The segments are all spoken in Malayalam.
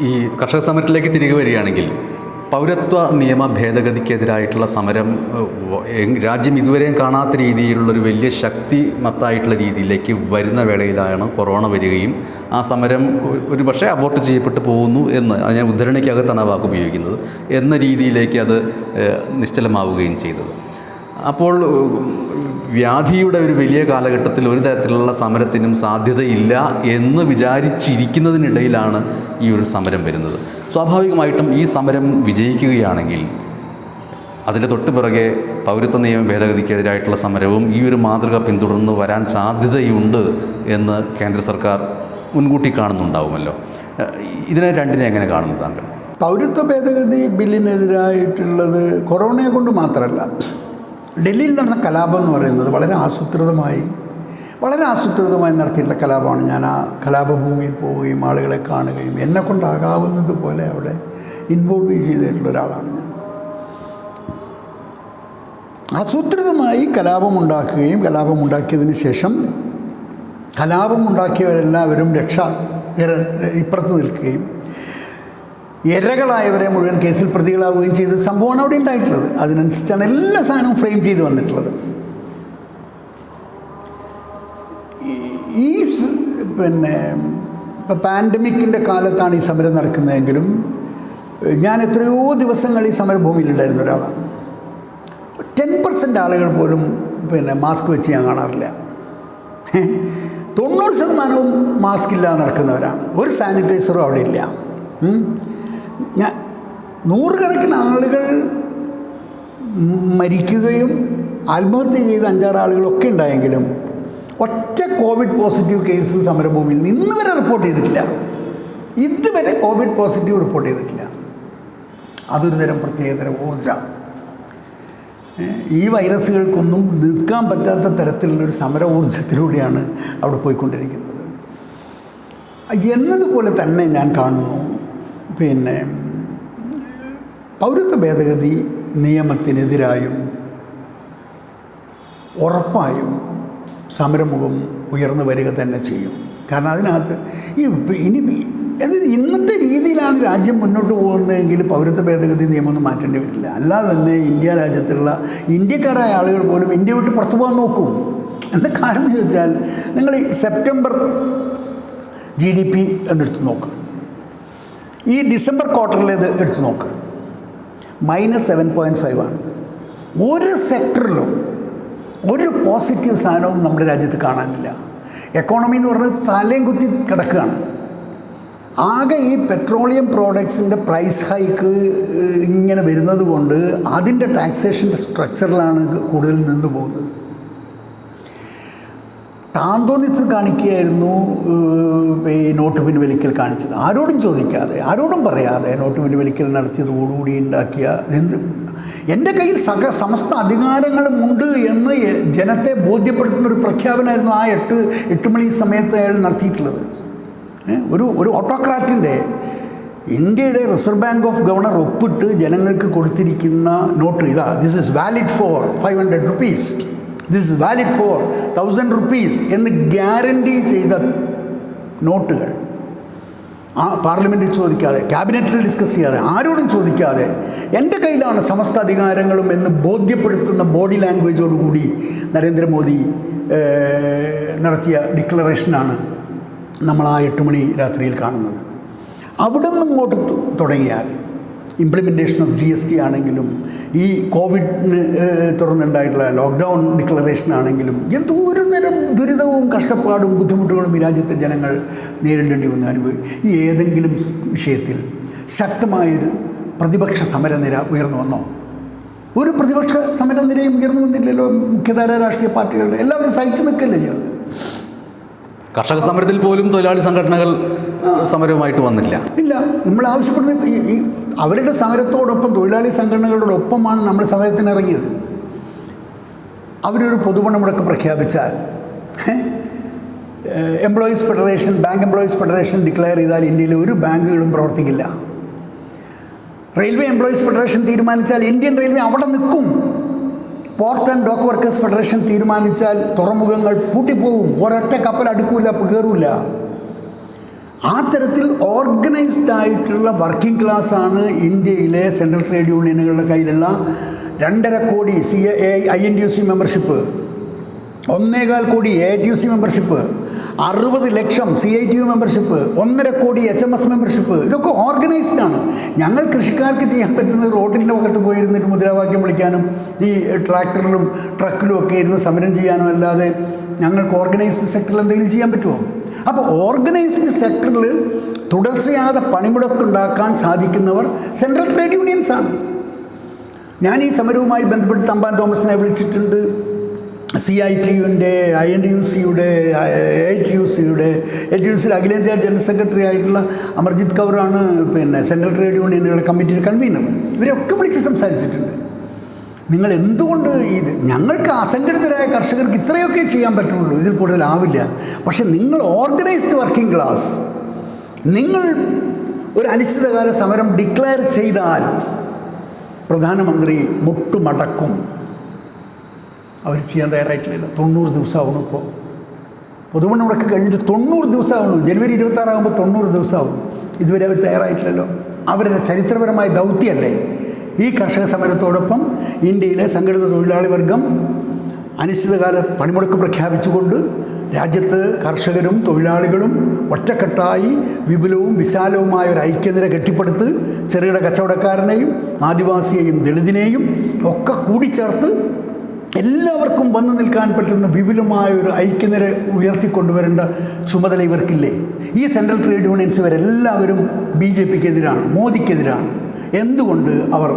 ഈ കർഷക സമരത്തിലേക്ക് തിരികെ വരികയാണെങ്കിൽ പൗരത്വ നിയമ ഭേദഗതിക്കെതിരായിട്ടുള്ള സമരം രാജ്യം ഇതുവരെയും കാണാത്ത രീതിയിലുള്ളൊരു വലിയ ശക്തിമത്തായിട്ടുള്ള രീതിയിലേക്ക് വരുന്ന വേളയിലാണ് കൊറോണ വരികയും ആ സമരം ഒരു പക്ഷേ അബോർട്ട് ചെയ്യപ്പെട്ടു പോകുന്നു എന്ന് ഞാൻ ഉദ്ധരണിക്കകത്താണ് ആ വാക്ക് ഉപയോഗിക്കുന്നത് എന്ന രീതിയിലേക്ക് അത് നിശ്ചലമാവുകയും ചെയ്തത്. അപ്പോൾ വ്യാധിയുടെ ഒരു വലിയ കാലഘട്ടത്തിൽ ഒരു തരത്തിലുള്ള സമരത്തിനും സാധ്യതയില്ല എന്ന് വിചാരിച്ചിരിക്കുന്നതിനിടയിലാണ് ഈ ഒരു സമരം വരുന്നത്. സ്വാഭാവികമായിട്ടും ഈ സമരം വിജയിക്കുകയാണെങ്കിൽ അതിൻ്റെ തൊട്ട് പിറകെ പൗരത്വ നിയമ ഭേദഗതിക്കെതിരായിട്ടുള്ള സമരവും ഈ ഒരു മാതൃക പിന്തുടർന്ന് വരാൻ സാധ്യതയുണ്ട് എന്ന് കേന്ദ്ര സർക്കാർ മുൻകൂട്ടി കാണുന്നുണ്ടാവുമല്ലോ. ഇതിനെ രണ്ടിനെ എങ്ങനെ കാണുന്നു താങ്കൾ? പൗരത്വ ഭേദഗതി ബില്ലിനെതിരായിട്ടുള്ളത് കൊറോണയെ കൊണ്ട് മാത്രമല്ല, ഡൽഹിയിൽ നടന്ന കലാപം എന്ന് പറയുന്നത് വളരെ ആസൂത്രിതമായി നടത്തിയിട്ടുള്ള കലാപമാണ്. ഞാൻ ആ കലാപഭൂമിയിൽ പോവുകയും ആളുകളെ കാണുകയും എന്നെ കൊണ്ടാകാവുന്നത് പോലെ അവിടെ ഇൻവോൾവ് ചെയ്തിട്ടുള്ള ഒരാളാണ് ഞാൻ. ആസൂത്രിതമായി കലാപമുണ്ടാക്കിയതിന് ശേഷം കലാപമുണ്ടാക്കിയവരെല്ലാവരും ഇപ്പുറത്ത് നിൽക്കുകയും ഇരകളായവരെ മുഴുവൻ കേസിൽ പ്രതികളാവുകയും ചെയ്ത സംഭവമാണ് അവിടെ ഉണ്ടായിട്ടുള്ളത്. അതിനനുസരിച്ചാണ് എല്ലാ സാധനവും ഫ്രെയിം ചെയ്ത് വന്നിട്ടുള്ളത്. ഇപ്പോൾ പാൻഡമിക്കിൻ്റെ കാലത്താണ് ഈ സമരം നടക്കുന്നതെങ്കിലും ഞാൻ എത്രയോ ദിവസങ്ങൾ ഈ സമരഭൂമിയിലുണ്ടായിരുന്ന ഒരാളാണ്. 10% ആളുകൾ പോലും മാസ്ക് വെച്ച് ഞാൻ കാണാറില്ല. 90% മാസ്ക് ഇല്ലാതെ നടക്കുന്നവരാണ്. ഒരു സാനിറ്റൈസറും അവിടെ ഇല്ല. നൂറുകണക്കിന് ആളുകൾ മരിക്കുകയും ആത്മഹത്യ ചെയ്ത 5-6 ആളുകളൊക്കെ ഉണ്ടായെങ്കിലും ഒറ്റ കോവിഡ് പോസിറ്റീവ് കേസ് സമരഭൂമിയിൽ ഇന്ന് വരെ റിപ്പോർട്ട് ചെയ്തിട്ടില്ല. ഇതുവരെ കോവിഡ് പോസിറ്റീവ് റിപ്പോർട്ട് ചെയ്തിട്ടില്ല. അതൊരു തരം പ്രത്യേകതരം ഊർജ്ജമാണ്. ഈ വൈറസുകൾക്കൊന്നും നിൽക്കാൻ പറ്റാത്ത തരത്തിലുള്ളൊരു സമര ഊർജ്ജത്തിലൂടെയാണ് അവിടെ പോയിക്കൊണ്ടിരിക്കുന്നത്. എന്നതുപോലെ തന്നെ ഞാൻ കാണുന്നു പൗരത്വ ഭേദഗതി നിയമത്തിനെതിരായും ഉറപ്പായും സമരമുഖം ഉയർന്നു വരിക തന്നെ ചെയ്യും. കാരണം അതിനകത്ത് ഇന്നത്തെ രീതിയിലാണ് രാജ്യം മുന്നോട്ട് പോകുന്നതെങ്കിൽ പൗരത്വ ഭേദഗതി നിയമമൊന്നും മാറ്റേണ്ടി വരില്ല. അല്ലാതെ തന്നെ ഇന്ത്യ രാജ്യത്തുള്ള ഇന്ത്യക്കാരായ ആളുകൾ പോലും ഇന്ത്യ വിട്ട് പുറത്തു പോകാൻ നോക്കും. എന്താ കാരണം എന്ന് ചോദിച്ചാൽ, നിങ്ങൾ ഈ സെപ്റ്റംബർ GDP എന്നെടുത്ത് നോക്ക്, ഈ ഡിസംബർ ക്വാർട്ടറിലേത് എടുത്ത് നോക്ക്, -7.5 ആണ്. ഒരു സെക്ടറിലും ഒരു പോസിറ്റീവ് സാധനവും നമ്മുടെ രാജ്യത്ത് കാണാനില്ല. എക്കോണമി എന്ന് പറഞ്ഞത് തലയും കുത്തി കിടക്കുകയാണ്. ആകെ ഈ പെട്രോളിയം പ്രോഡക്ട്സിൻ്റെ പ്രൈസ് ഹൈക്ക് ഇങ്ങനെ വരുന്നത് കൊണ്ട് അതിൻ്റെ ടാക്സേഷൻ്റെ സ്ട്രക്ചറിലാണ് കൂടുതൽ നിന്ന് പോകുന്നത്. താന്തോന്നിത്ത് കാണിക്കുകയായിരുന്നു ഈ നോട്ട് പിൻവലിക്കൽ കാണിച്ചത്. ആരോടും ചോദിക്കാതെ, ആരോടും പറയാതെ നോട്ട് പിൻവലിക്കൽ നടത്തിയതോടുകൂടി ഉണ്ടാക്കിയ എൻ്റെ കയ്യിൽ സമസ്ത അധികാരങ്ങളുമുണ്ട് എന്ന് ജനത്തെ ബോധ്യപ്പെടുത്തുന്നൊരു പ്രഖ്യാപനമായിരുന്നു ആ 8 മണി സമയത്ത് അയാൾ നടത്തിയിട്ടുള്ളത്. ഒരു ഓട്ടോക്രാറ്റിൻ്റെ ഇന്ത്യയുടെ റിസർവ് ബാങ്ക് ഓഫ് ഗവർണർ ഒപ്പിട്ട് ജനങ്ങൾക്ക് കൊടുത്തിരിക്കുന്ന നോട്ട് ഇതാ, this is valid four 500 rupees, this is valid four 1000 rupees എന്ന് ഗ്യാരണ്ടി ചെയ്ത നോട്ടുകൾ പാർലമെൻറ്റിൽ ചോദിക്കാതെ, ക്യാബിനറ്റിൽ ഡിസ്കസ് ചെയ്യാതെ, ആരോടും ചോദിക്കാതെ എൻ്റെ കയ്യിലാണ് സമസ്ത അധികാരങ്ങളും എന്ന് ബോധ്യപ്പെടുത്തുന്ന ബോഡി ലാംഗ്വേജോടുകൂടി നരേന്ദ്രമോദി നടത്തിയ ഡിക്ലറേഷനാണ് നമ്മൾ ആ 8 മണി രാത്രിയിൽ കാണുന്നത്. അവിടെ നിന്ന് ഇങ്ങോട്ട് തുടങ്ങിയാൽ ഇംപ്ലിമെൻറ്റേഷൻ ഓഫ് GST ആണെങ്കിലും ഈ കോവിഡിന് തുടർന്നുണ്ടായിട്ടുള്ള ലോക്ക്ഡൗൺ ഡിക്ലറേഷൻ ആണെങ്കിലും എന്തോരം തരം ദുരിതവും കഷ്ടപ്പാടും ബുദ്ധിമുട്ടുകളും ഈ രാജ്യത്തെ ജനങ്ങൾ നേരിടേണ്ടി വന്ന ഈ ഏതെങ്കിലും വിഷയത്തിൽ ശക്തമായൊരു പ്രതിപക്ഷ സമരനിര ഉയർന്നു വന്നോ? ഒരു പ്രതിപക്ഷ സമരനിരയും ഉയർന്നു വന്നില്ലല്ലോ. മുഖ്യധാര രാഷ്ട്രീയ പാർട്ടികളുടെ എല്ലാവരും സഹിച്ചു നിൽക്കല്ലേ ചെയ്തത്. കർഷക സമരത്തിൽ പോലും തൊഴിലാളി സംഘടനകൾ സമരവുമായിട്ട് വന്നില്ല. ഇല്ല, നമ്മൾ ആവശ്യപ്പെടുന്ന ഈ അവരുടെ സമരത്തോടൊപ്പം തൊഴിലാളി സംഘടനകളോടൊപ്പമാണ് നമ്മൾ സമരത്തിനിറങ്ങിയത്. അവരൊരു പൊതുപണിമുടക്ക് പ്രഖ്യാപിച്ചാൽ, employees federation, bank employees federation declare ചെയ്താൽ ഇന്ത്യയിലെ ഒരു ബാങ്കുകളും പ്രവർത്തിക്കില്ല. റെയിൽവേ എംപ്ലോയീസ് ഫെഡറേഷൻ തീരുമാനിച്ചാൽ ഇന്ത്യൻ റെയിൽവേ അവിടെ നിൽക്കും. Port and dock workers federation തീരുമാനിച്ചാൽ തുറമുഖങ്ങൾ പൂട്ടിപ്പോവും. ഒരൊറ്റ കപ്പൽ അടുക്കില്ല, കയറില്ല. ആ തരത്തിൽ ഓർഗനൈസ്ഡ് ആയിട്ടുള്ള വർക്കിംഗ് ക്ലാസ്സാണ് ഇന്ത്യയിലെ സെൻട്രൽ ട്രേഡ് യൂണിയനുകളുടെ കയ്യിലുള്ള 2.5 കോടി INTUC മെമ്പർഷിപ്പ്, 1.25 കോടി AITUC മെമ്പർഷിപ്പ്, 60 ലക്ഷം CITU മെമ്പർഷിപ്പ്, 1.5 കോടി HMS മെമ്പർഷിപ്പ്. ഇതൊക്കെ ഓർഗനൈസ്ഡ് ആണ്. ഞങ്ങൾ കൃഷിക്കാർക്ക് ചെയ്യാൻ പറ്റുന്നത് റോഡിൻ്റെ മുഖത്ത് പോയിരുന്നിട്ട് മുദ്രാവാക്യം വിളിക്കാനും ഈ ട്രാക്ടറിലും ട്രക്കിലും ഒക്കെ ഇരുന്ന് സമരം ചെയ്യാനും അല്ലാതെ ഞങ്ങൾക്ക് ഓർഗനൈസ്ഡ് സെക്ടറിൽ എന്തെങ്കിലും ചെയ്യാൻ പറ്റുമോ? അപ്പോൾ ഓർഗനൈസ്ഡ് സെക്ടറിൽ തുടർച്ചയാതെ പണിമുടക്കുണ്ടാക്കാൻ സാധിക്കുന്നവർ സെൻട്രൽ ട്രേഡ് യൂണിയൻസാണ്. ഞാൻ ഈ സമരവുമായി ബന്ധപ്പെട്ട് തമ്പാൻ തോമസിനെ വിളിച്ചിട്ടുണ്ട്. CITUവിൻ്റെ, INTUCയുടെ, AITUCയുടെ അഖിലേന്ത്യാ ജനറൽ സെക്രട്ടറി ആയിട്ടുള്ള അമർജിത് കൗറാണ് സെൻട്രൽ ട്രേഡ് യൂണിയനുകളുടെ കമ്മിറ്റിയുടെ കൺവീനർ. ഇവരൊക്കെ വിളിച്ച് സംസാരിച്ചിട്ടുണ്ട്. നിങ്ങൾ എന്തുകൊണ്ട് ഞങ്ങൾക്ക് അസംഘടിതരായ കർഷകർക്ക് ഇത്രയൊക്കെ ചെയ്യാൻ പറ്റുള്ളൂ, ഇതിൽ കൂടുതലാവില്ല. പക്ഷെ നിങ്ങൾ ഓർഗനൈസ്ഡ് വർക്കിംഗ് ക്ലാസ്, നിങ്ങൾ ഒരു അനിശ്ചിതകാല സമരം ഡിക്ലെയർ ചെയ്താൽ പ്രധാനമന്ത്രി മുട്ടുമടക്കും. അവർ ചെയ്യാൻ തയ്യാറായിട്ടില്ലല്ലോ. 90 ദിവസമാവണം. ഇപ്പോൾ പൊതുപണിമുടക്ക് കഴിഞ്ഞിട്ട് 90 ദിവസമാവണം. ജനുവരി 26 ആകുമ്പോൾ 90 ദിവസമാവും. ഇതുവരെ അവർ തയ്യാറായിട്ടില്ലല്ലോ. അവരുടെ ചരിത്രപരമായ ദൗത്യമല്ലേ ഈ കർഷക സമരത്തോടൊപ്പം ഇന്ത്യയിലെ സംഘടിത തൊഴിലാളി വർഗം അനിശ്ചിതകാല പണിമുടക്ക് പ്രഖ്യാപിച്ചുകൊണ്ട് രാജ്യത്ത് കർഷകരും തൊഴിലാളികളും ഒറ്റക്കെട്ടായി വിപുലവും വിശാലവുമായ ഒരു ഐക്യനിര കെട്ടിപ്പടുത്ത് ചെറുകിട കച്ചവടക്കാരനെയും ആദിവാസിയെയും ദളിതിനെയും ഒക്കെ കൂടിച്ചേർത്ത് എല്ലാവർക്കും വന്നു നിൽക്കാൻ പറ്റുന്ന വിപുലമായ ഒരു ഐക്യനിര ഉയർത്തിക്കൊണ്ടുവരേണ്ട ചുമതല ഇവർക്കില്ലേ? ഈ സെൻട്രൽ ട്രേഡ് യൂണിയൻസ് ഇവരെല്ലാവരും BJPക്കെതിരാണ്, മോദിക്കെതിരാണ്. എന്തുകൊണ്ട് അവർ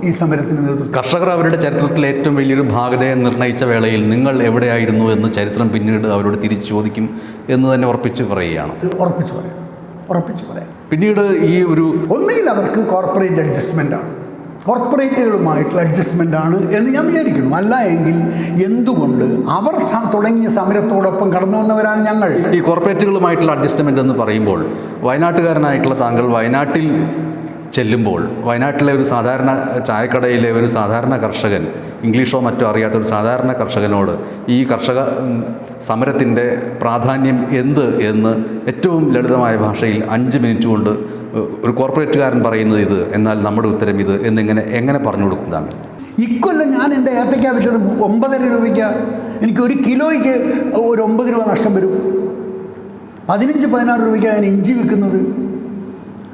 ഈ സമരത്തിന് നേതൃത്വം? കർഷകർ അവരുടെ ചരിത്രത്തിലെ ഏറ്റവും വലിയൊരു ഭാഗതയെ നിർണ്ണയിച്ച വേളയിൽ നിങ്ങൾ എവിടെയായിരുന്നു എന്ന് ചരിത്രം പിന്നീട് അവരോട് തിരിച്ചു ചോദിക്കും എന്ന് തന്നെ ഉറപ്പിച്ച് പറയുകയാണ്. ഉറപ്പിച്ച് പറയാം. പിന്നീട് ഈ ഒരു ഒന്നുകിൽ അവർക്ക് കോർപ്പറേറ്റ് അഡ്ജസ്റ്റ്മെൻ്റാണ്, കോർപ്പറേറ്റുകളുമായിട്ടുള്ള അഡ്ജസ്റ്റ്മെൻ്റാണ് എന്ന് ഞാൻ വിചാരിക്കുന്നു. അല്ല എങ്കിൽ എന്തുകൊണ്ട് അവർ തുടങ്ങിയ സമരത്തോടൊപ്പം കടന്നു വന്നവരാണ് ഞങ്ങൾ. ഈ കോർപ്പറേറ്റുകളുമായിട്ടുള്ള അഡ്ജസ്റ്റ്മെൻ്റ് എന്ന് പറയുമ്പോൾ വയനാട്ടുകാരനായിട്ടുള്ള താങ്കൾ വയനാട്ടിൽ ചെല്ലുമ്പോൾ വയനാട്ടിലെ ഒരു സാധാരണ ചായക്കടയിലെ ഒരു സാധാരണ കർഷകൻ, ഇംഗ്ലീഷോ മറ്റോ അറിയാത്ത ഒരു സാധാരണ കർഷകനോട് ഈ കർഷക സമരത്തിൻ്റെ പ്രാധാന്യം എന്ത് എന്ന് ഏറ്റവും ലളിതമായ ഭാഷയിൽ 5 മിനിറ്റ് കൊണ്ട് ഒരു കോർപ്പറേറ്റുകാരൻ പറയുന്നത് ഇത്, എന്നാൽ നമ്മുടെ ഉത്തരം ഇത് എന്നിങ്ങനെ എങ്ങനെ പറഞ്ഞു കൊടുക്കുന്നതാണ്? ഇക്കൊല്ലം ഞാൻ എൻ്റെ ഏത്തയ്ക്ക വിറ്റത് 9.5 രൂപയ്ക്കാണ്. എനിക്ക് 1 കിലോയ്ക്ക് ഒരു 9 രൂപ നഷ്ടം വരും. 15-16 രൂപയ്ക്കാണ് ഞാൻ ഇഞ്ചി വിൽക്കുന്നത്.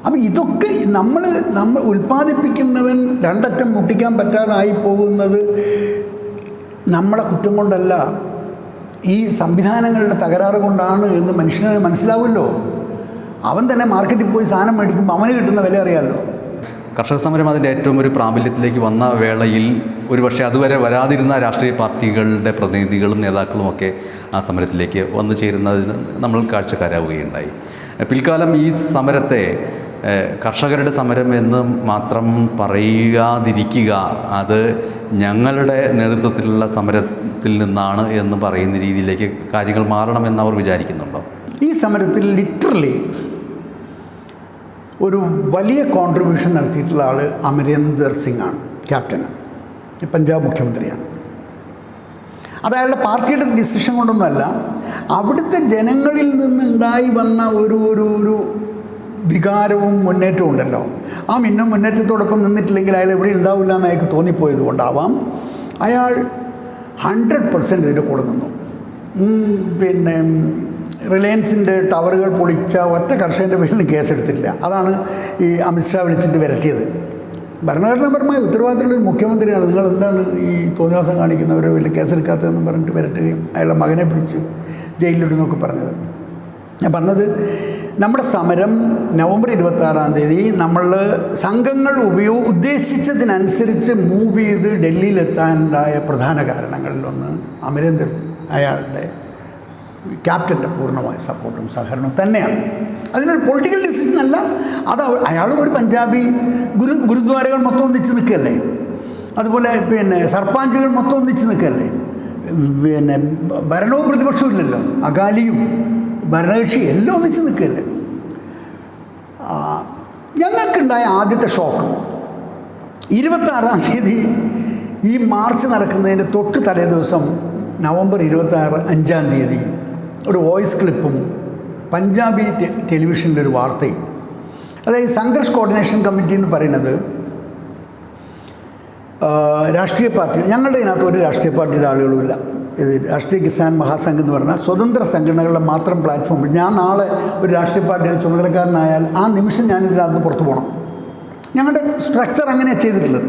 അപ്പം ഇതൊക്കെ നമ്മൾ ഉൽപ്പാദിപ്പിക്കുന്നവൻ രണ്ടറ്റം മുട്ടിക്കാൻ പറ്റാതായി പോകുന്നത് നമ്മളെ കുറ്റം കൊണ്ടല്ല, ഈ സംവിധാനങ്ങളുടെ തകരാറ് കൊണ്ടാണ് എന്ന് മനുഷ്യന് മനസ്സിലാവുമല്ലോ. അവൻ തന്നെ മാർക്കറ്റിൽ പോയി സാധനം മേടിക്കുമ്പോൾ അവന് കിട്ടുന്ന വില അറിയാമല്ലോ. കർഷക സമരം അതിൻ്റെ ഏറ്റവും ഒരു പ്രാബല്യത്തിലേക്ക് വന്ന വേളയിൽ ഒരുപക്ഷെ അതുവരെ വരാതിരുന്ന രാഷ്ട്രീയ പാർട്ടികളുടെ പ്രതിനിധികളും നേതാക്കളും ഒക്കെ ആ സമരത്തിലേക്ക് വന്നു ചേരുന്നതിന് നമ്മൾ കാഴ്ചക്കാരാവുകയുണ്ടായി. പിൽക്കാലം ഈ സമരത്തെ കർഷകരുടെ സമരം എന്ന് മാത്രം പറയാതിരിക്കുക, അത് ഞങ്ങളുടെ നേതൃത്വത്തിലുള്ള സമരത്തിൽ നിന്നാണ് എന്ന് പറയുന്ന രീതിയിലേക്ക് കാര്യങ്ങൾ മാറണമെന്ന് അവർ വിചാരിക്കുന്നുണ്ടോ? ഈ സമരത്തിൽ ലിറ്ററലി ഒരു വലിയ കോൺട്രിബ്യൂഷൻ നടത്തിയിട്ടുള്ള ആൾ അമരീന്ദർ സിംഗ് ആണ്, ക്യാപ്റ്റനാണ്, പഞ്ചാബ് മുഖ്യമന്ത്രിയാണ്. അത് അയാളുടെ പാർട്ടിയുടെ ഡിസിഷൻ കൊണ്ടൊന്നുമല്ല, അവിടുത്തെ ജനങ്ങളിൽ നിന്നുണ്ടായി വന്ന ഒരു വികാരവും മുന്നേറ്റവും ഉണ്ടല്ലോ. ആ മുന്നേറ്റത്തോടൊപ്പം നിന്നിട്ടില്ലെങ്കിൽ അയാൾ എവിടെ ഉണ്ടാവില്ല എന്ന് അയാൾക്ക് തോന്നിപ്പോയത് കൊണ്ടാവാം അയാൾ 100% ഇതിൻ്റെ കൂടെ നിന്നു. റിലയൻസിൻ്റെ ടവറുകൾ പൊളിച്ച ഒറ്റ കർഷകൻ്റെ പേരിൽ കേസെടുത്തില്ല. അതാണ് ഈ അമിത്ഷാ വിളിച്ചിട്ട് വരട്ടിയത്. ഭരണഘടനാപരമായ ഉത്തരവാദിത്തമുള്ളൊരു മുഖ്യമന്ത്രിയാണ്. നിങ്ങൾ എന്താണ് ഈ തോന്നിവാസം കാണിക്കുന്നവരെ വലിയ കേസെടുക്കാത്തതെന്ന് പറഞ്ഞിട്ട് വരട്ടുകയും അയാളുടെ മകനെ പിടിച്ച് ജയിലിലിടുന്നൊക്കെ പറഞ്ഞത്. ഞാൻ പറഞ്ഞത്, നമ്മുടെ സമരം നവംബർ 26-ാം തീയതി നമ്മൾ സംഘങ്ങൾ ഉദ്ദേശിച്ചതിനനുസരിച്ച് മൂവ് ചെയ്ത് ഡൽഹിയിലെത്താനുണ്ടായ പ്രധാന കാരണങ്ങളിലൊന്ന് അമരീന്ദർ സിംഗ് അയാളുടെ ക്യാപ്റ്റൻ്റെ പൂർണ്ണമായ സപ്പോർട്ടും സഹകരണവും തന്നെയാണ്. അതിനൊരു പൊളിറ്റിക്കൽ ഡിസിഷൻ അല്ല. അത് അയാളും ഒരു പഞ്ചാബി ഗുരുദ്വാരകൾ മൊത്തം ഒന്നിച്ച് നിൽക്കുകയല്ലേ, അതുപോലെ സർപ്പഞ്ചുകൾ മൊത്തം ഒന്നിച്ച് നിൽക്കുകയല്ലേ, ഭരണവും പ്രതിപക്ഷവും ഇല്ലല്ലോ, അകാലിയും ഭരണകക്ഷി എല്ലാം ഒന്നിച്ച് നിൽക്കുകയല്ലേ. ഞങ്ങൾക്കുണ്ടായ ആദ്യത്തെ ഷോക്ക് 26-ാം തീയതി ഈ മാർച്ച് നടക്കുന്നതിൻ്റെ തൊട്ട് തലേ ദിവസം നവംബർ 25-ാം തീയതി ഒരു വോയിസ് ക്ലിപ്പും പഞ്ചാബി ടെലിവിഷനിലൊരു വാർത്തയും, അതായത് സംഘർഷ് കോർഡിനേഷൻ കമ്മിറ്റി എന്ന് പറയുന്നത് രാഷ്ട്രീയ പാർട്ടി, ഞങ്ങളുടെ ഇതിനകത്ത് ഒരു രാഷ്ട്രീയ പാർട്ടിയുടെ ആളുകളുമില്ല. ഇത് രാഷ്ട്രീയ കിസാൻ മഹാസംഘ് എന്ന് പറഞ്ഞാൽ സ്വതന്ത്ര സംഘടനകളുടെ മാത്രം പ്ലാറ്റ്ഫോം. ഞാൻ നാളെ ഒരു രാഷ്ട്രീയ പാർട്ടിയുടെ ചുമതലക്കാരനായാൽ ആ നിമിഷം ഞാനിതിനകത്ത് പുറത്തു പോകണം. ഞങ്ങളുടെ സ്ട്രക്ചർ അങ്ങനെയാണ് ചെയ്തിട്ടുള്ളത്.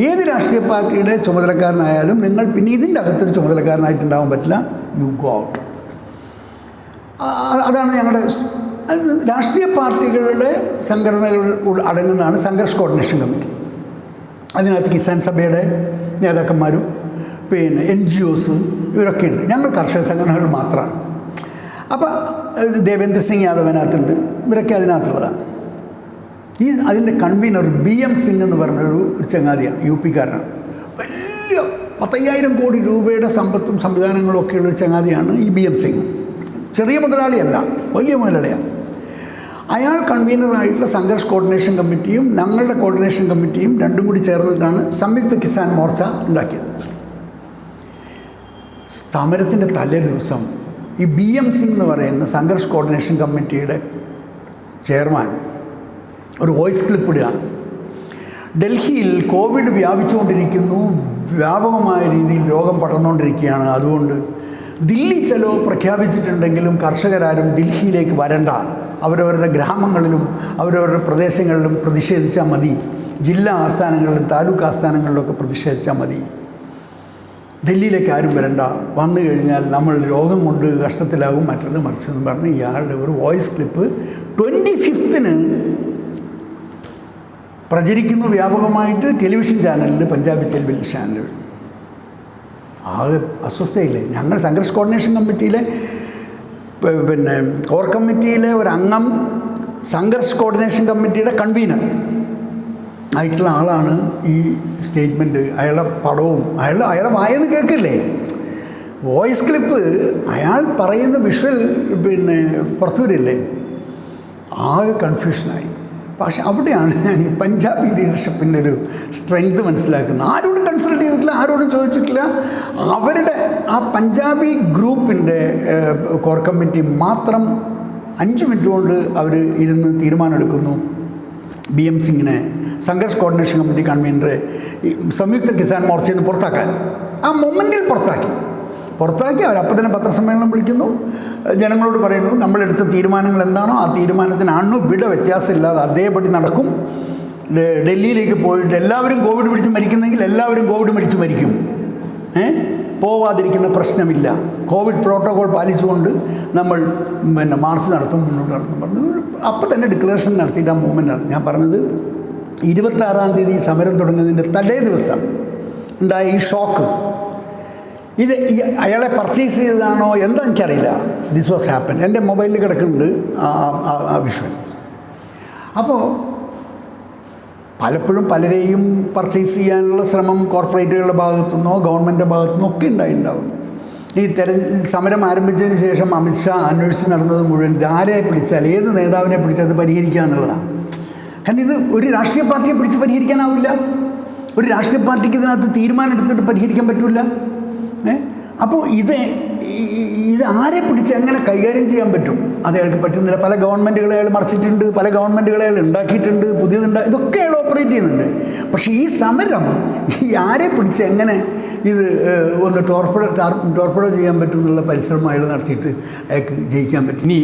ഏത് രാഷ്ട്രീയ പാർട്ടിയുടെ ചുമതലക്കാരനായാലും നിങ്ങൾ പിന്നെ ഇതിൻ്റെ അകത്തൊരു ചുമതലക്കാരനായിട്ടുണ്ടാവാൻ പറ്റില്ല. You go out. അതാണ് ഞങ്ങളുടെ രാഷ്ട്രീയ പാർട്ടികളുടെ സംഘടനകൾ അടങ്ങുന്നതാണ് സംഘർഷ് കോർഡിനേഷൻ കമ്മിറ്റി. അതിനകത്ത് കിസാൻ സഭയുടെ നേതാക്കന്മാരും പിന്നെ NGOs ഇവരൊക്കെ ഉണ്ട്. ഞങ്ങൾ കർഷക സംഘടനകൾ മാത്രമാണ്. അപ്പോൾ ദേവേന്ദ്ര സിംഗ് യാദവ് അതിനകത്തുണ്ട്. ഇവരൊക്കെ അതിനകത്തുള്ളതാണ്. അതിൻ്റെ കൺവീനർ BM സിംഗ് എന്ന് പറഞ്ഞൊരു ചങ്ങാതിയാണ്, UP കാരനാണ്. വലിയ 10,000 കോടി രൂപയുടെ സമ്പത്തും സംവിധാനങ്ങളും ഒക്കെയുള്ളൊരു ചങ്ങാതിയാണ് ഈ BM സിംഗ്. ചെറിയ മുതലാളിയല്ല, വലിയ മുതലാളിയാണ്. അയാൾ കൺവീനറായിട്ടുള്ള സംഘർഷ് കോർഡിനേഷൻ കമ്മിറ്റിയും ഞങ്ങളുടെ കോർഡിനേഷൻ കമ്മിറ്റിയും രണ്ടും കൂടി ചേർന്നിട്ടാണ് സംയുക്ത കിസാൻ മോർച്ച ഉണ്ടാക്കിയത്. സമരത്തിൻ്റെ തലേ ദിവസം ഈ BM സിംഗ് എന്ന് പറയുന്ന സംഘർഷ് കോർഡിനേഷൻ കമ്മിറ്റിയുടെ ചെയർമാൻ ഒരു വോയിസ് ക്ലിപ്പ് ഇടുകയാണ്. ഡൽഹിയിൽ കോവിഡ് വ്യാപിച്ചുകൊണ്ടിരിക്കുന്നു, വ്യാപകമായ രീതിയിൽ രോഗം പടർന്നുകൊണ്ടിരിക്കുകയാണ്. അതുകൊണ്ട് ദില്ലി ചലോ പ്രഖ്യാപിച്ചിട്ടുണ്ടെങ്കിലും കർഷകരാരും ദില്ലിയിലേക്ക് വരണ്ട, അവരവരുടെ ഗ്രാമങ്ങളിലും അവരവരുടെ പ്രദേശങ്ങളിലും പ്രതിഷേധിച്ചാൽ മതി, ജില്ലാ ആസ്ഥാനങ്ങളിലും താലൂക്ക് ആസ്ഥാനങ്ങളിലൊക്കെ പ്രതിഷേധിച്ചാൽ മതി, ഡൽഹിയിലേക്ക് ആരും വരണ്ട, വന്നു കഴിഞ്ഞാൽ നമ്മൾ രോഗം കൊണ്ട് കഷ്ടത്തിലാകും, മറ്റത് മറിച്ചെന്ന് പറഞ്ഞ് ഇയാളുടെ ഒരു വോയിസ് ക്ലിപ്പ് 25ന് പ്രചരിക്കുന്നു വ്യാപകമായിട്ട് ടെലിവിഷൻ ചാനലിൽ, പഞ്ചാബി ടെലിവിഷൻ ചാനലിൽ. ആകെ അസ്വസ്ഥയില്ലേ. ഞങ്ങൾ സംഘർഷ് കോർഡിനേഷൻ കമ്മിറ്റിയിലെ പിന്നെ കോർ കമ്മിറ്റിയിലെ ഒരു അംഗം സംഘർഷ് കോർഡിനേഷൻ കമ്മിറ്റിയുടെ കൺവീനർ ആയിട്ടുള്ള ആളാണ് ഈ സ്റ്റേറ്റ്മെൻറ്റ്. അയാളുടെ പടവും അയാളുടെ വായന കേൾക്കില്ലേ, വോയിസ് ക്ലിപ്പ്, അയാൾ പറയുന്ന വിഷ്വൽ പിന്നെ പുറത്തു വരില്ലേ. ആകെ കൺഫ്യൂഷനായി. പക്ഷെ അവിടെയാണ് ഞാൻ ഈ പഞ്ചാബി ലീഡർഷിപ്പിൻ്റെ ഒരു സ്ട്രെങ്ത് മനസ്സിലാക്കുന്നത്. ആരോടും കൺസൾട്ട് ചെയ്തിട്ടില്ല, ആരോടും ചോദിച്ചിട്ടില്ല. അവരുടെ ആ പഞ്ചാബി ഗ്രൂപ്പിൻ്റെ കോർ കമ്മിറ്റി മാത്രം 5 മിനിറ്റ് കൊണ്ട് അവർ ഇരുന്ന് തീരുമാനമെടുക്കുന്നു BM സിംഗിനെ സംഘർഷ് കോർഡിനേഷൻ കമ്മിറ്റി കൺവീനറെ സംയുക്ത കിസാൻ മോർച്ചയിൽ നിന്ന് പുറത്താക്കാൻ. ആ മൊമെൻറ്റിൽ പുറത്താക്കി. അവരപ്പം തന്നെ പത്രസമ്മേളനം വിളിക്കുന്നു, ജനങ്ങളോട് പറയുന്നു നമ്മളെടുത്ത തീരുമാനങ്ങൾ എന്താണോ ആ തീരുമാനത്തിന് വിട വ്യത്യാസമില്ലാതെ അതേപടി നടക്കും. ഡൽഹിയിലേക്ക് പോയിട്ട് എല്ലാവരും കോവിഡ് പിടിച്ച് മരിക്കുന്നെങ്കിൽ എല്ലാവരും കോവിഡ് പിടിച്ച് മരിക്കും, പോവാതിരിക്കുന്ന പ്രശ്നമില്ല, കോവിഡ് പ്രോട്ടോകോൾ പാലിച്ചുകൊണ്ട് നമ്മൾ പിന്നെ മാർച്ച് നടത്തും, മുന്നോട്ട് നടത്തും പറഞ്ഞു. അപ്പം തന്നെ ഡിക്ലറേഷൻ നടത്തിയിട്ട് ആ മൂവ്മെൻറ്റാണ് ഞാൻ പറഞ്ഞത്. 26-ാം തീയതി സമരം തുടങ്ങുന്നതിൻ്റെ തലേ ദിവസം ഉണ്ടായ ഈ ഷോക്ക്, ഇത് അയാളെ പർച്ചേസ് ചെയ്തതാണോ എന്താ എനിക്കറിയില്ല. This was happen. എൻ്റെ മൊബൈലിൽ കിടക്കുന്നുണ്ട് ആ വിഷ്വൽ. അപ്പോൾ പലപ്പോഴും പലരെയും പർച്ചേസ് ചെയ്യാനുള്ള ശ്രമം കോർപ്പറേറ്റുകളുടെ ഭാഗത്തുനിന്നോ ഗവൺമെൻറ്റിൻ്റെ ഭാഗത്തുനിന്നോ ഒക്കെ ഉണ്ടാവും. ഈ സമരം ആരംഭിച്ചതിന് ശേഷം അമിത്ഷാ അന്വേഷിച്ച് നടന്നത് മുഴുവൻ ആരെ പിടിച്ചാൽ, ഏത് നേതാവിനെ പിടിച്ചാൽ അത് പരിഹരിക്കുക എന്നുള്ളതാണ്. കാരണം ഇത് ഒരു രാഷ്ട്രീയ പാർട്ടിയെ പിടിച്ച് പരിഹരിക്കാനാവില്ല. ഒരു രാഷ്ട്രീയ പാർട്ടിക്ക് ഇതിനകത്ത് തീരുമാനം എടുത്തിട്ട് പരിഹരിക്കാൻ പറ്റില്ല. അപ്പോൾ ഇത് ആരെ പിടിച്ച് എങ്ങനെ കൈകാര്യം ചെയ്യാൻ പറ്റും, അത് അയാൾക്ക് പറ്റുന്നില്ല. പല ഗവൺമെൻറ്റുകളെ അയാൾ മറിച്ചിട്ടുണ്ട്, പല ഗവൺമെൻറ്റുകളെ അയാൾ ഉണ്ടാക്കിയിട്ടുണ്ട്, ഇതൊക്കെ അയാൾ ഓപ്പറേറ്റ് ചെയ്യുന്നുണ്ട്. പക്ഷേ ഈ സമരം ആരെ പിടിച്ച് എങ്ങനെ ഇത് ഒന്ന് ടോർപ്പിഡോ ചെയ്യാൻ പറ്റും എന്നുള്ള പരിശ്രമം അയാൾ നടത്തിയിട്ട് അയാൾക്ക് ജയിക്കാൻ പറ്റും. ഇനി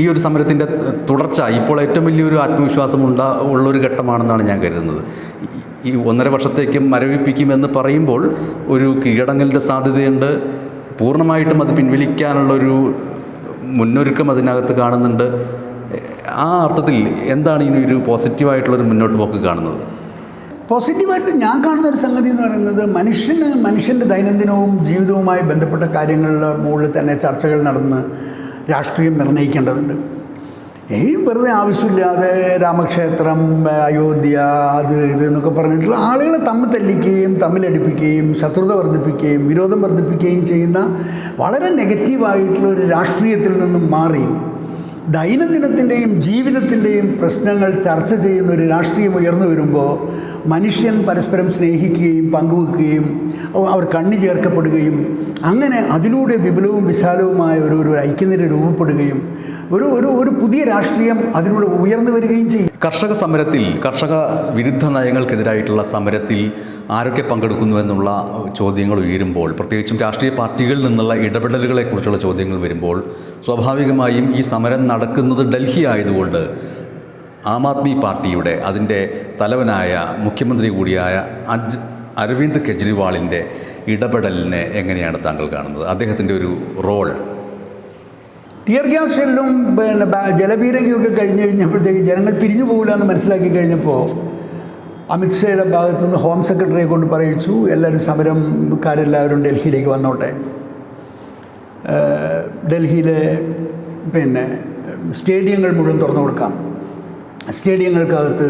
ഈ ഒരു സമരത്തിൻ്റെ തുടർച്ച ഇപ്പോൾ ഏറ്റവും വലിയൊരു ആത്മവിശ്വാസം ഉള്ളൊരു ഘട്ടമാണെന്നാണ് ഞാൻ കരുതുന്നത്. ഈ 1.5 വർഷത്തേക്കും മരവിപ്പിക്കുമെന്ന് പറയുമ്പോൾ ഒരു കീഴടങ്ങലിൻ്റെ സാധ്യതയുണ്ട്. പൂർണ്ണമായിട്ടും അത് പിൻവലിക്കാനുള്ളൊരു മുന്നൊരുക്കം അതിനകത്ത് കാണുന്നുണ്ട്. ആ അർത്ഥത്തിൽ എന്താണ് ഇനി ഒരു പോസിറ്റീവായിട്ടുള്ളൊരു മുന്നോട്ട് പോക്ക് കാണുന്നത്? പോസിറ്റീവായിട്ട് ഞാൻ കാണുന്നൊരു സംഗതി എന്ന് പറയുന്നത് മനുഷ്യൻ്റെ ദൈനംദിനവും ജീവിതവുമായി ബന്ധപ്പെട്ട കാര്യങ്ങളുടെ മുകളിൽ തന്നെ ചർച്ചകൾ നടന്ന് രാഷ്ട്രീയം നിർണ്ണയിക്കേണ്ടതുണ്ട്. വെറുതെ ആവശ്യമില്ലാതെ രാമക്ഷേത്രം, അയോധ്യ, അത് ഇത് എന്നൊക്കെ പറഞ്ഞിട്ടുള്ള ആളുകളെ തമ്മിലടിപ്പിക്കുകയും തമ്മിലടിപ്പിക്കുകയും ശത്രുത വർദ്ധിപ്പിക്കുകയും വിരോധം വർദ്ധിപ്പിക്കുകയും ചെയ്യുന്ന വളരെ നെഗറ്റീവായിട്ടുള്ള ഒരു രാഷ്ട്രീയത്തിൽ നിന്നും മാറി ദൈനംദിനത്തിൻ്റെയും ജീവിതത്തിൻ്റെയും പ്രശ്നങ്ങൾ ചർച്ച ചെയ്യുന്ന ഒരു രാഷ്ട്രീയം ഉയർന്നു വരുമ്പോൾ മനുഷ്യൻ പരസ്പരം സ്നേഹിക്കുകയും പങ്കുവെക്കുകയും അവർ കണ്ണി ചേർക്കപ്പെടുകയും അങ്ങനെ അതിലൂടെ വിപുലവും വിശാലവുമായ ഒരു ഐക്യനിര രൂപപ്പെടുകയും ഒരു പുതിയ രാഷ്ട്രീയം അതിലൂടെ ഉയർന്നു വരികയും ചെയ്യും. കർഷക സമരത്തിൽ, കർഷക വിരുദ്ധ നയങ്ങൾക്കെതിരായിട്ടുള്ള സമരത്തിൽ ആരൊക്കെ പങ്കെടുക്കുന്നു എന്നുള്ള ചോദ്യങ്ങൾ ഉയരുമ്പോൾ, പ്രത്യേകിച്ചും രാഷ്ട്രീയ പാർട്ടികളിൽ നിന്നുള്ള ഇടപെടലുകളെക്കുറിച്ചുള്ള ചോദ്യങ്ങൾ വരുമ്പോൾ, സ്വാഭാവികമായും ഈ സമരം നടക്കുന്നത് ഡൽഹി ആയതുകൊണ്ട് ആം ആദ്മി പാർട്ടിയുടെ അതിൻ്റെ തലവനായ മുഖ്യമന്ത്രി കൂടിയായ അരവിന്ദ് കെജ്രിവാളിൻ്റെ ഇടപെടലിനെ എങ്ങനെയാണ് താങ്കൾ കാണുന്നത്? അദ്ദേഹത്തിൻ്റെ ഒരു റോൾ. ടിയർ ഗ്യാസ് ഷെല്ലും ജലപീരങ്കിയൊക്കെ കഴിഞ്ഞ് കഴിഞ്ഞപ്പോഴത്തേക്ക് ജനങ്ങൾ പിരിഞ്ഞു പോകില്ല എന്ന് മനസ്സിലാക്കി കഴിഞ്ഞപ്പോൾ അമിത്ഷായുടെ ഭാഗത്തുനിന്ന് ഹോം സെക്രട്ടറിയെ കൊണ്ട് പറയിച്ചു, എല്ലാവരും സമരക്കാരെല്ലാവരും ഡൽഹിയിലേക്ക് വന്നോട്ടെ. ഡൽഹിയിലെ സ്റ്റേഡിയങ്ങൾ മുഴുവൻ തുറന്നു കൊടുക്കാം, സ്റ്റേഡിയങ്ങൾക്കകത്ത്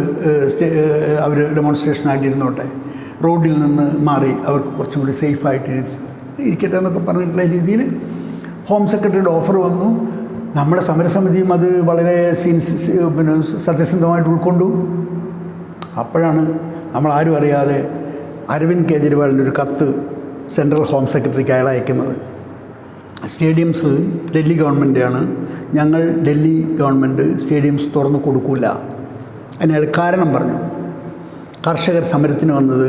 അവർ ഡെമോൺസ്ട്രേഷനായിട്ടിരുന്നോട്ടെ, റോഡിൽ നിന്ന് മാറി അവർക്ക് കുറച്ചും കൂടി സേഫായിട്ട് ഇരിക്കട്ടെ എന്നൊക്കെ പറഞ്ഞിട്ടുള്ള രീതിയിൽ ഹോം സെക്രട്ടറിയുടെ ഓഫർ വന്നു. നമ്മുടെ സമരസമിതിയും അത് വളരെ സത്യസന്ധമായിട്ട് ഉൾക്കൊണ്ടു. അപ്പോഴാണ് നമ്മൾ ആരും അറിയാതെ അരവിന്ദ് കെജ്രിവാളിൻ്റെ ഒരു കത്ത് സെൻട്രൽ ഹോം സെക്രട്ടറിക്ക് അയാൾ അയക്കുന്നത്. സ്റ്റേഡിയംസ് ഡൽഹി ഗവൺമെൻറ്റാണ്, ഞങ്ങൾ ഡൽഹി ഗവൺമെൻറ് സ്റ്റേഡിയംസ് തുറന്നു കൊടുക്കില്ല. അതിനയാൾ കാരണം പറഞ്ഞു, കർഷകർ സമരത്തിന് വന്നത്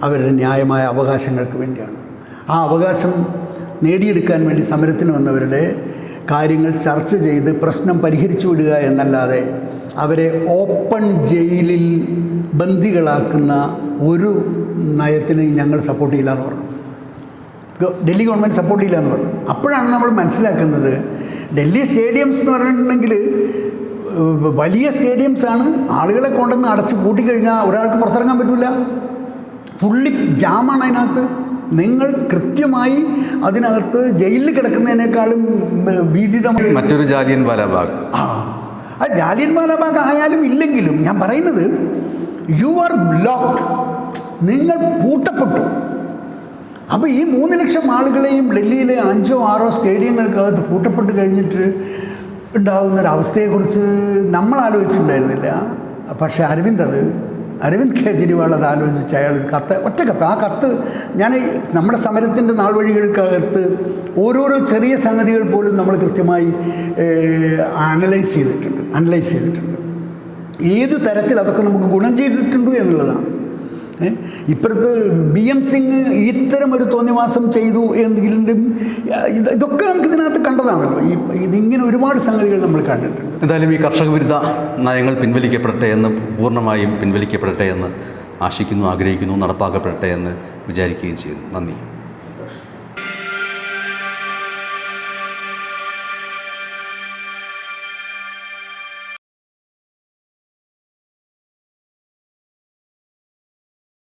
അവരുടെ ന്യായമായ അവകാശങ്ങൾക്ക് വേണ്ടിയാണ്. ആ അവകാശം നേടിയെടുക്കാൻ വേണ്ടി സമരത്തിന് വന്നവരുടെ കാര്യങ്ങൾ ചർച്ച ചെയ്ത് പ്രശ്നം പരിഹരിച്ചു വിടുക എന്നല്ലാതെ അവരെ ഓപ്പൺ ജയിലിൽ ബന്ദികളാക്കുന്ന ഒരു നയത്തിന് ഞങ്ങൾ സപ്പോർട്ട് ചെയ്യില്ല എന്ന് പറഞ്ഞു. ഡൽഹി ഗവൺമെൻറ് സപ്പോർട്ട് ചെയ്യില്ല എന്ന് പറഞ്ഞു. അപ്പോഴാണ് നമ്മൾ മനസ്സിലാക്കുന്നത്, ഡൽഹി സ്റ്റേഡിയംസ് എന്ന് പറഞ്ഞിട്ടുണ്ടെങ്കിൽ വലിയ സ്റ്റേഡിയംസാണ്. ആളുകളെ കൊണ്ടുവന്ന് അടച്ച് പൂട്ടിക്കഴിഞ്ഞാൽ ഒരാൾക്ക് പുറത്തിറങ്ങാൻ പറ്റില്ല, ഫുള്ളി ജാമാണ് അതിനകത്ത്. നിങ്ങൾ കൃത്യമായി അതിനകത്ത് ജയിലിൽ കിടക്കുന്നതിനേക്കാളും ഭീതിതമായി മറ്റൊരു ജാലിയൻ വാലാബാഗ്. അത് ജാലിയൻ വാലാബാഗ് ആയാലും ഇല്ലെങ്കിലും ഞാൻ പറയുന്നത്, യു ആർ ബ്ലോക്ക്ഡ്, നിങ്ങൾ പൂട്ടപ്പെട്ടു. അപ്പോൾ ഈ 3 ലക്ഷം ആളുകളെയും ഡൽഹിയിലെ 5 or 6 സ്റ്റേഡിയങ്ങൾക്കകത്ത് പൂട്ടപ്പെട്ട് കഴിഞ്ഞിട്ട് ഉണ്ടാകുന്നൊരവസ്ഥയെക്കുറിച്ച് നമ്മൾ ആലോചിച്ചിട്ടുണ്ടായിരുന്നില്ല. പക്ഷേ അരവിന്ദ് കെജ്രിവാൾ അത് ആലോചിച്ച് അയാൾ ഒറ്റ കത്ത്, ആ കത്ത് ഞാൻ നമ്മുടെ സമരത്തിൻ്റെ നാൾ വഴികൾക്കകത്ത് ഓരോരോ ചെറിയ സംഗതികൾ പോലും നമ്മൾ കൃത്യമായി അനലൈസ് ചെയ്തിട്ടുണ്ട്. ഏത് തരത്തിൽ അതൊക്കെ നമുക്ക് ഗുണം ചെയ്തിട്ടുണ്ട് എന്നുള്ളതാണ്. ഇപ്പോഴത്തെ BM സിംഗ് ഇത്തരം ഒരു തോന്നിവാസം ചെയ്തു എന്നെങ്കിലും ഇതൊക്കെ നമുക്ക് ഇതിനകത്ത് കണ്ടതാണല്ലോ. ഇതിങ്ങനെ ഒരുപാട് സംഗതികൾ നമ്മൾ കണ്ടിട്ടുണ്ട്. എന്തായാലും ഈ കർഷക വിരുദ്ധ നയങ്ങൾ പിൻവലിക്കപ്പെടട്ടെ എന്ന്, പൂർണ്ണമായും പിൻവലിക്കപ്പെടട്ടെ എന്ന് ആശിക്കുന്നു, ആഗ്രഹിക്കുന്നു, നടപ്പാക്കപ്പെടട്ടെ എന്ന് വിചാരിക്കുകയും ചെയ്യുന്നു. നന്ദി.